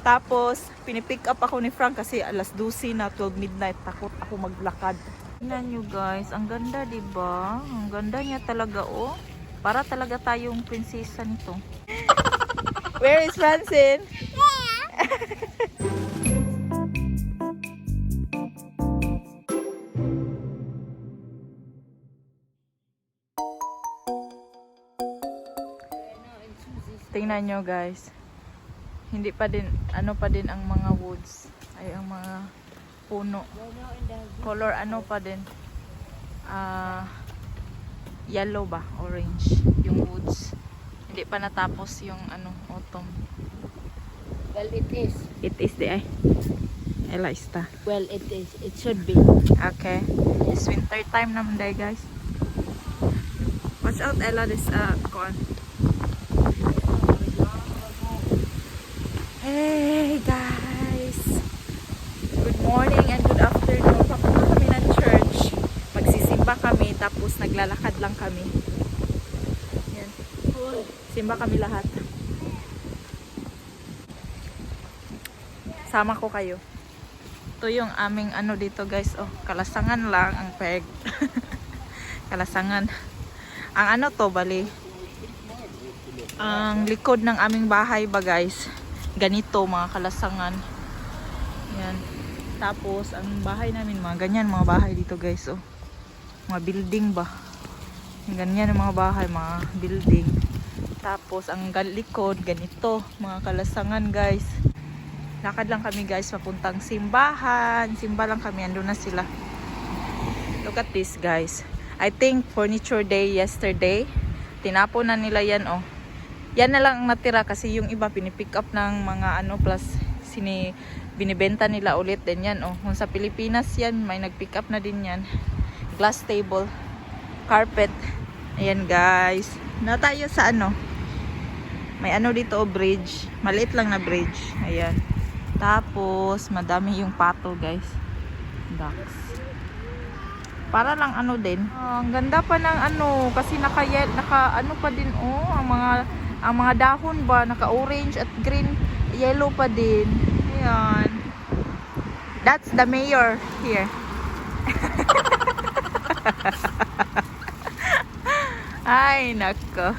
Tapos, pinipick up ako ni Frank kasi alas 12 na, 12 midnight. Takot ako maglakad. Tingnan nyo guys, ang ganda diba? Ang ganda niya talaga oh. Para talaga tayong prinsesa nito. Where is Francine? Tingnan nyo guys. Hindi pa din, ano pa din ang mga woods. Ay, ang mga puno. Color ano pa din. Yellow ba? Orange. Yung woods. Hindi pa natapos yung ano, autumn. Well, it is. It is the ay. Ela ista. Well, it is. It should be. Okay. It's winter time naman day guys. Watch out Ella, this corn. Hey guys! Good morning and good afternoon. Papunta kami ng church. Magsisimba kami tapos naglalakad lang kami. Yan. Simba kami lahat. Sama ko kayo. Ito yung aming ano dito guys. Oh, kalasangan lang ang peg. Kalasangan. Ang ano to bali? Ang likod ng aming bahay ba guys? Ganito mga kalasangan. Yan. Tapos ang bahay namin mga ganyan mga bahay dito guys oh. Mga building ba. Ganyan ang mga bahay, mga building. Tapos ang likod ganito mga kalasangan guys. Lakad lang kami guys papuntang simbahan. Simba lang kami, andun na sila. Look at this guys. I think furniture day yesterday. Tinapon na nila yan oh. Yan na lang ang natira kasi yung iba pinipick up ng mga ano plus binibenta nila ulit din yan oh. Kung sa Pilipinas yan may nagpick up na din yan. Glass table, carpet. Ayan guys. Na tayo sa ano. May ano dito oh, bridge. Maliit lang na bridge. Ayan. Tapos madami yung pato guys. Ducks. Para lang ano din. Ang ganda pa ng ano kasi naka ano pa din oh ang mga dahon ba naka-orange at green, yellow pa din. Ayan. That's the mayor here. Ay, nako.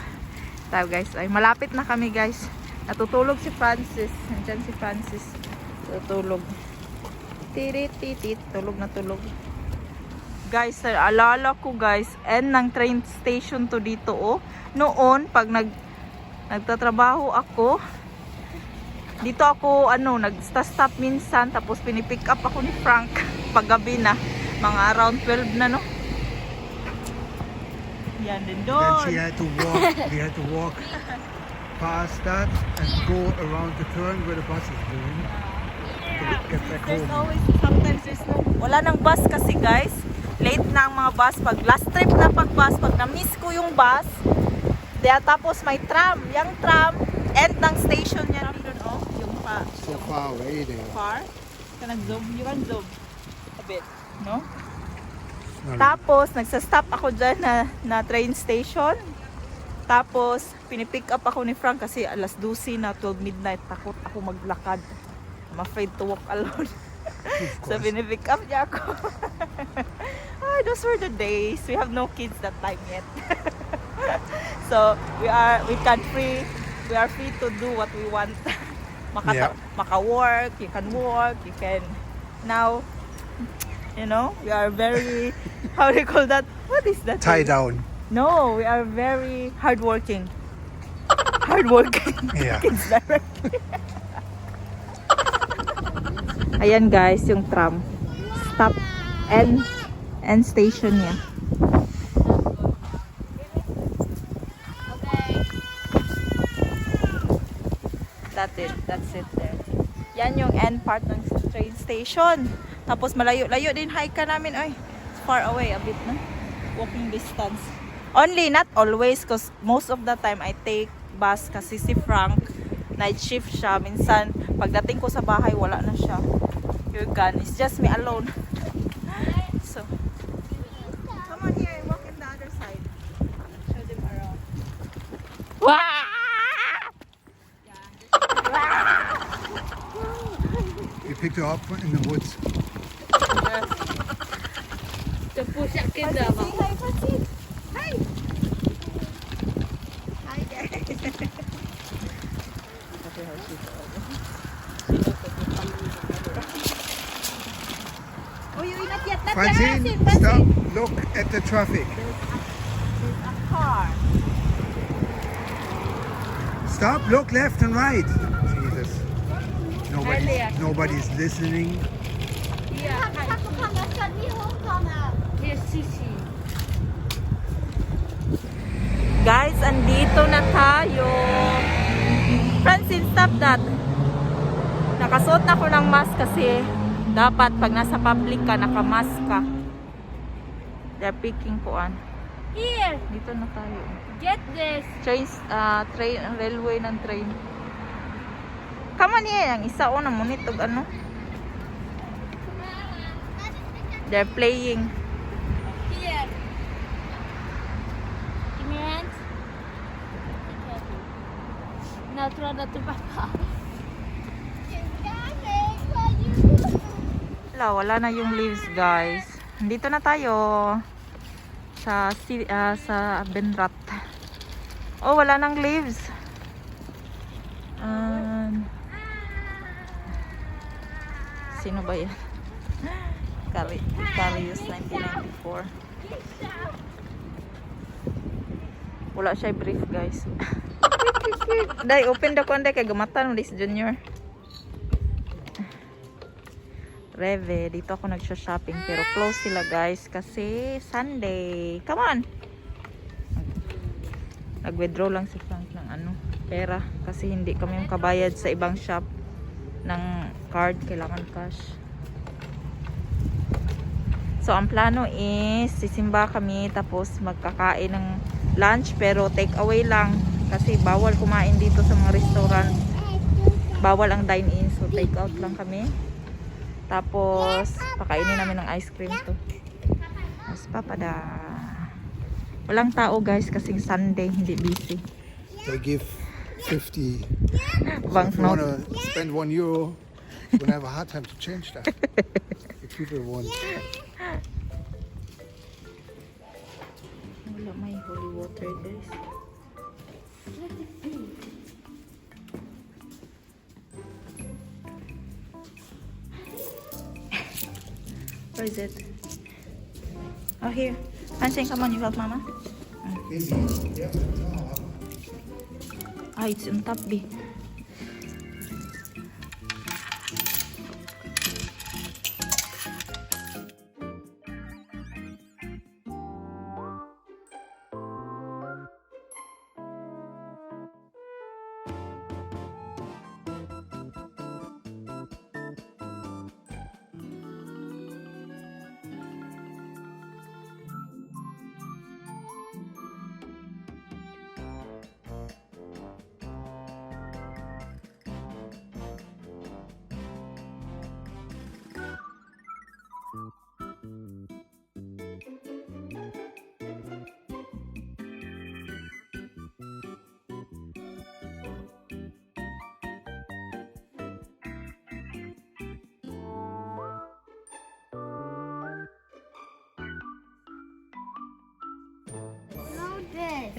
So guys, ay malapit na kami guys. Natutulog si Francis. Nandiyan si Francis. Tutulog. Tirit-titit. Tulog na tulog. Guys, alala ko guys, end ng train station to dito oh. Noon, pag nagtatrabaho ako, dito ako ano, nagsta-stop minsan, tapos pinipick up ako ni Frank paggabi na, mga around 12 na no. Yan din doon. Then she had to walk, we had to walk past that and go around the turn where the bus is going to get back There's home. always, sometimes there's no, wala nang bus kasi guys. Late na ang mga bus. Pag last trip na pag-bus, pag na-miss ko yung bus, tapos may tram. Yung tram, end ng station niya doon, oh. Yung pa. So far away there. Far? Can zoom? You can zoom a bit, no? No, Tapos, nagsa-stop ako dyan na train station. Tapos, pinipick up ako ni Frank kasi alas 12 na, 12 midnight. Takot ako maglakad. I'm afraid to walk alone. So, pinipick up niya ako. Ay, those were the days. We have no kids that time yet. So, we are free to do what we want. Maka-work, you can work, you can, now, you know, we are very, how do you call that? What is that? tie down. No, we are very hardworking. Hardworking. Yeah. Kids directly. Ayan guys, yung tram. Stop and station niya. That's it there. Yan yung end part ng train station. Tapos malayo-layo din hike ka namin. Ay, it's far away a bit na. Walking distance. Only, not always, because most of the time I take bus kasi si Frank, night shift siya. Minsan, pagdating ko sa bahay, wala na siya. You're gone. It's just me alone. So, come on here and walk in the other side. Show them around. Wow! picked her up in the woods. The push up kinder. Hi, Francine. Hi. Hi, guys. Oh, you're not yet. Not Francine, yet. stop. Look at the traffic. There's a car. Stop. Look left and right. Jesus. Nobody's listening. Yeah. Here's Sisi. Guys, andito na tayo. Francine, stop that. Nakasuot na ako ng mask kasi dapat pag nasa public ka, nakamask ka. They're picking po an. Here. Dito na tayo. Get this. Train, railway ng train. Kama niya, ang isa o na munitog ano. They're playing. Here. Give me your hands. Now throw that to Papa. Wala na yung leaves, guys. Dito na tayo sa Benrat. Oh, wala nang leaves. Sino ba yan? Carius 1994. Wala siya brief, guys. Dai, open the konde kay gamatan mo this junior. Reve, dito ako nagsha-shopping pero close sila, guys, kasi Sunday. Come on. Nag-withdraw lang si Frank ng pera kasi hindi kami makabayad sa ibang shop ng card, kailangan cash. So ang plano is sisimba kami tapos magkakain ng lunch pero take away lang kasi bawal kumain dito sa mga restaurant. Bawal ang dine-in, so take out lang kami. Tapos pakainin namin ng ice cream to. Mas papada. Walang tao, guys, kasi Sunday, hindi busy. They give 50. So if you Banknote. want to spend €1, you're gonna have a hard time to change that. If people want. Wala, may holy water, guys. Where is it? Oh, here. Francine, come on, you help Mama. Ah, it's on top, B.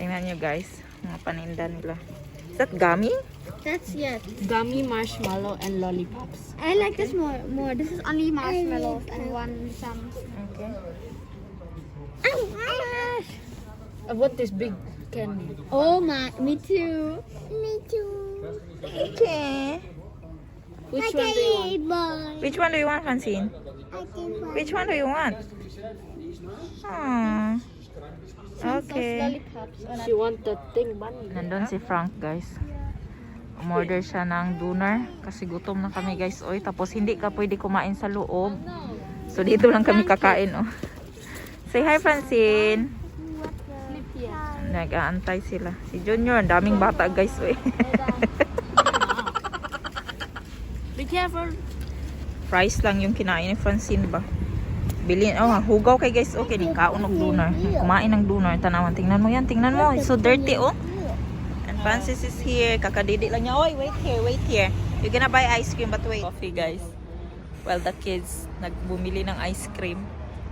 Tingnan nyo, guys, mga paninda nila. Is that gummy? That's yes. Gummy, marshmallow, and lollipops. I like this more. This is only marshmallows and some. Okay. I want this big candy. Oh my, me too. Me too. Okay. Which one do you want? Which one do you want, Francine? Which one do you want? Aww. Okay. She want the thing bunny. Nandun si Frank, guys. Umorder siya ng doner kasi gutom na kami, guys. Oy, tapos hindi ka pwede kumain sa loob. So dito lang kami kakain, oh. Say hi, Francine. Nag-aantay sila. Si Junior, ang daming bata, guys. Oy. Be careful. Fries lang yung kinain ni Francine ba? Bilhin, oh, hugaw kay, guys. Okay, ning kaon og doner. Kumain ng doner. Tanawan, tingnan mo yan. Tingnan mo. It's so dirty, oh. And Francis is here. Kakadidi lang niya. Oy, wait here, wait here. You're gonna buy ice cream, but wait. Coffee, guys. While the kids nagbumili ng ice cream.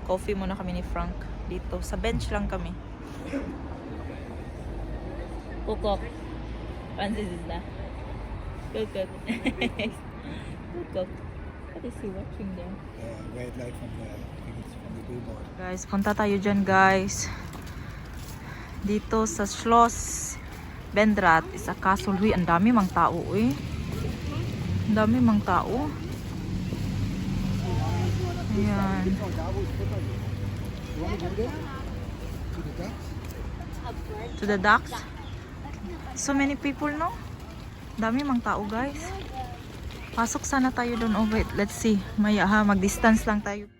Coffee muna kami ni Frank dito. Sa bench lang kami. Kukok. Francis is that? Kukok. Kukok. What is he watching there? Red light from the, I think it's from the billboard. Guys, punta tayo dyan guys. Dito sa Schloss Bendrath is a castle. Huy, ang dami mang tao eh. Ang dami mang tao. Ayan. To the docks? So many people, no? Dami mang tao guys. Pasok sana tayo doon. Oh wait, let's see. Maya ha, mag-distance lang tayo.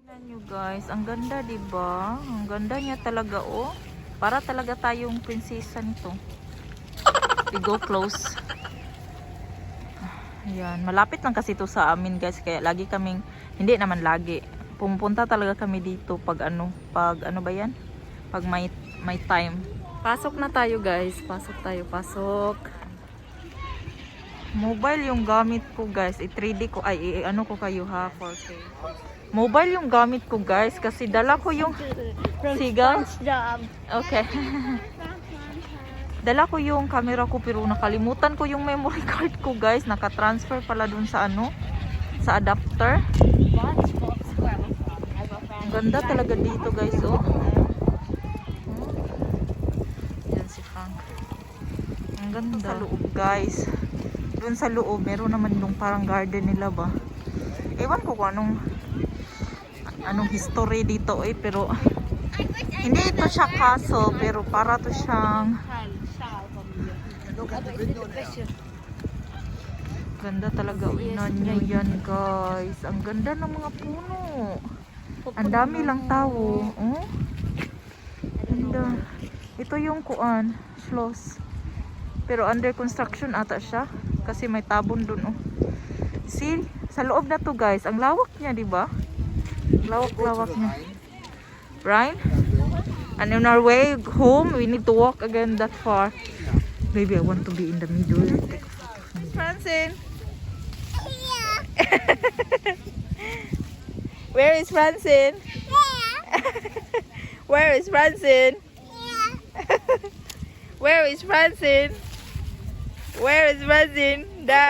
Tingnan nyo guys, ang ganda diba? Ang ganda niya talaga oh. Para talaga tayong prinsesa nito. We go close. Ayan, malapit lang kasi ito sa amin guys. Kaya lagi kaming, hindi naman lagi. Pumupunta talaga kami dito pag ano ba yan? Pag may time. Pasok na tayo guys. Pasok tayo, pasok. Mobile yung gamit ko guys. I-3D ko, ano ko kayo ha, 4K. Mobile yung gamit ko guys kasi dala ko yung sigaw. Okay. Dala ko yung camera ko pero nakalimutan ko yung memory card ko guys. Naka-transfer pala dun sa ano, sa adapter. Ang ganda talaga dito guys oh. Yan si Frank. Ang ganda sa loob guys. Dun sa loob meron naman yung parang garden nila ba. Ewan ko kung anong history dito eh, pero hindi ito siya castle pero para to siyang ganda talaga unan niya yan guys. Ang ganda ng mga puno, ang dami lang tao oh. Ganda. Ito yung kuan Schloss pero under construction ata siya kasi may tabon dun oh. See, sa loob na to guys, ang lawak niya diba? Lawak niya. Right? And on our way home, we need to walk again that far. Baby, I want to be in the middle. Francine! Yeah. Where is Francine? Yeah. Where is Francine? Yeah. Where is Francine? Where is Francine? Da!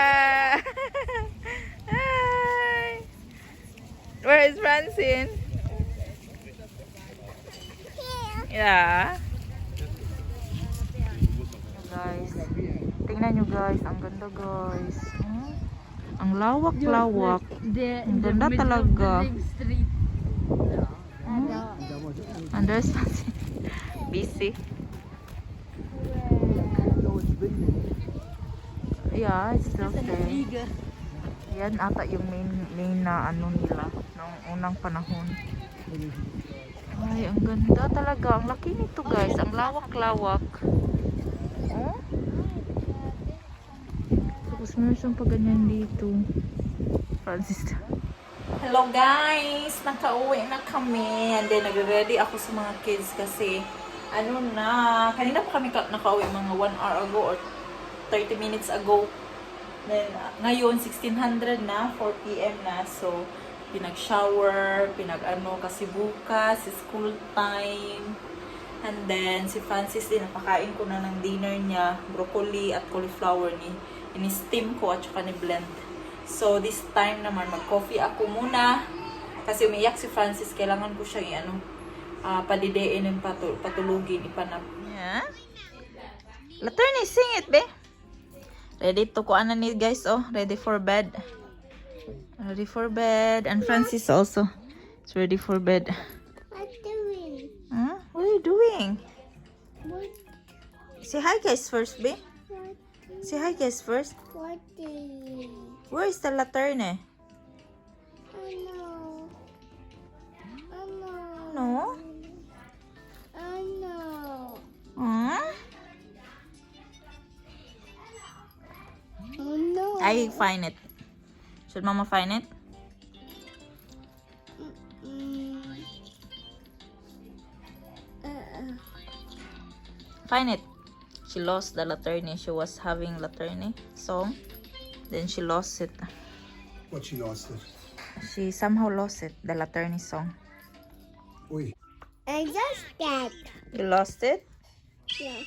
Where is Francine? Yeah. Guys, tingnan nyo guys, ang ganda guys. Ang lawak-lawak. Ang ganda talaga. And there's Francine. Busy. Yeah, it's still there. Yan ata yung main na ano nila nung unang panahon. Ay, ang ganda talaga. Ang laki nito guys. Ang lawak-lawak. Oh? Tapos meron siyang paganyan dito. Francis. Hello guys! Nakauwi na kami. And then nag-ready ako sa mga kids kasi ano na. Kanina pa kami nakauwi mga 1 hour ago or 30 minutes ago. Then, ngayon, 1600 na, 4 PM na. So, pinag-shower, pinag-ano, kasi bukas, school time. And then, si Francis din, napakain ko na ng dinner niya, broccoli at cauliflower ni. Ini-steam ko at saka ni-blend. So, this time naman, mag-coffee ako muna. Kasi umiyak si Francis, kailangan ko siya padidein and patulugin, ipanap. Yeah? Laterni, sing it, be? Ready to kuan na ni guys oh, ready for bed. Ready for bed and Francis also is ready for bed. What doing? Huh? What are you doing? What? Say hi guys first, be. Say hi guys first. 40. Where is the laterne? Oh no. Oh no. No? Oh no. Hmm? Oh no. I find it. Should Mama find it? Mm. Find it. She lost the laterne. She was having laterne song. Then she lost it. What she lost it. She somehow lost it, the laterne song. Oi. I just that. You lost it? Yeah.